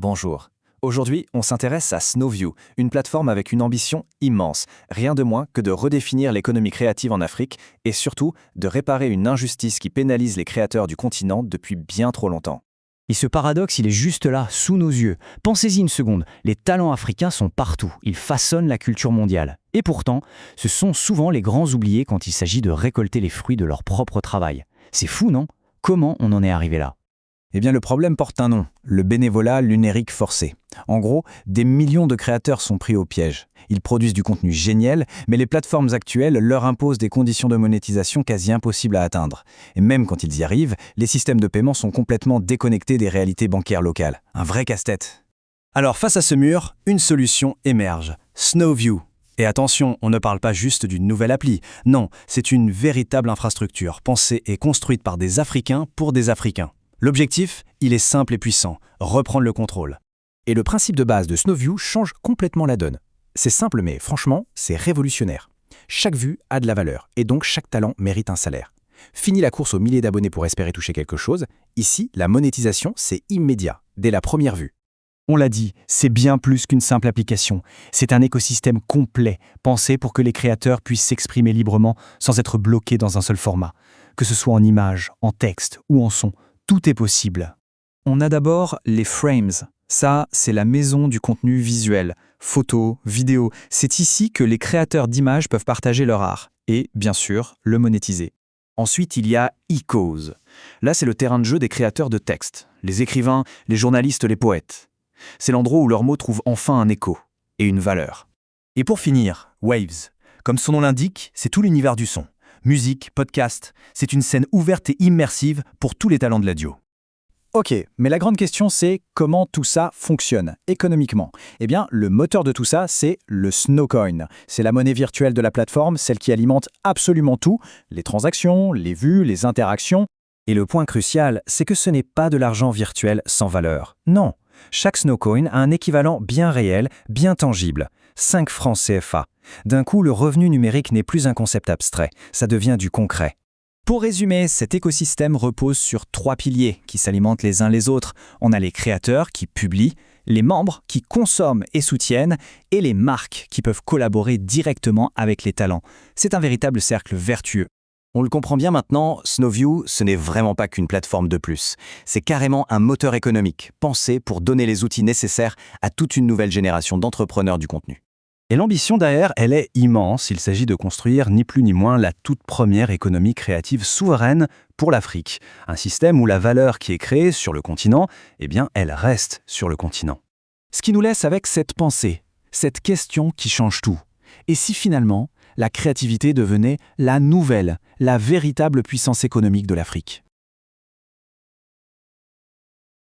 Bonjour. Aujourd'hui, on s'intéresse à Snowview, une plateforme avec une ambition immense, rien de moins que de redéfinir l'économie créative en Afrique et surtout de réparer une injustice qui pénalise les créateurs du continent depuis bien trop longtemps. Et ce paradoxe, il est juste là, sous nos yeux. Pensez-y une seconde, les talents africains sont partout, ils façonnent la culture mondiale. Et pourtant, ce sont souvent les grands oubliés quand il s'agit de récolter les fruits de leur propre travail. C'est fou, non? Comment on en est arrivé là? Eh bien, le problème porte un nom, le bénévolat numérique forcé. En gros, des millions de créateurs sont pris au piège. Ils produisent du contenu génial, mais les plateformes actuelles leur imposent des conditions de monétisation quasi impossibles à atteindre. Et même quand ils y arrivent, les systèmes de paiement sont complètement déconnectés des réalités bancaires locales. Un vrai casse-tête. Alors, face à ce mur, une solution émerge. Snowview. Et attention, on ne parle pas juste d'une nouvelle appli. Non, c'est une véritable infrastructure, pensée et construite par des Africains pour des Africains. L'objectif, il est simple et puissant, reprendre le contrôle. Et le principe de base de Snowview change complètement la donne. C'est simple mais franchement, c'est révolutionnaire. Chaque vue a de la valeur et donc chaque talent mérite un salaire. Fini la course aux milliers d'abonnés pour espérer toucher quelque chose. Ici, la monétisation, c'est immédiat, dès la première vue. On l'a dit, c'est bien plus qu'une simple application. C'est un écosystème complet, pensé pour que les créateurs puissent s'exprimer librement sans être bloqués dans un seul format. Que ce soit en images, en texte ou en son, tout est possible. On a d'abord les frames. Ça, c'est la maison du contenu visuel, photos, vidéos. C'est ici que les créateurs d'images peuvent partager leur art et, bien sûr, le monétiser. Ensuite, il y a Echoes. Là, c'est le terrain de jeu des créateurs de textes, les écrivains, les journalistes, les poètes. C'est l'endroit où leurs mots trouvent enfin un écho et une valeur. Et pour finir, Waves. Comme son nom l'indique, c'est tout l'univers du son. Musique, podcast, c'est une scène ouverte et immersive pour tous les talents de l'audio. Ok, mais la grande question c'est comment tout ça fonctionne économiquement? Eh bien, le moteur de tout ça, c'est le Snowcoin. C'est la monnaie virtuelle de la plateforme, celle qui alimente absolument tout, les transactions, les vues, les interactions. Et le point crucial, c'est que ce n'est pas de l'argent virtuel sans valeur. Non, chaque Snowcoin a un équivalent bien réel, bien tangible. 5 francs CFA. D'un coup, le revenu numérique n'est plus un concept abstrait, ça devient du concret. Pour résumer, cet écosystème repose sur 3 piliers qui s'alimentent les uns les autres. On a les créateurs qui publient, les membres qui consomment et soutiennent, et les marques qui peuvent collaborer directement avec les talents. C'est un véritable cercle vertueux. On le comprend bien maintenant, Snowview, ce n'est vraiment pas qu'une plateforme de plus. C'est carrément un moteur économique, pensé pour donner les outils nécessaires à toute une nouvelle génération d'entrepreneurs du contenu. Et l'ambition derrière, elle est immense. Il s'agit de construire ni plus ni moins la toute première économie créative souveraine pour l'Afrique. Un système où la valeur qui est créée sur le continent, eh bien, elle reste sur le continent. Ce qui nous laisse avec cette pensée, cette question qui change tout. Et si finalement, la créativité devenait la nouvelle, la véritable puissance économique de l'Afrique?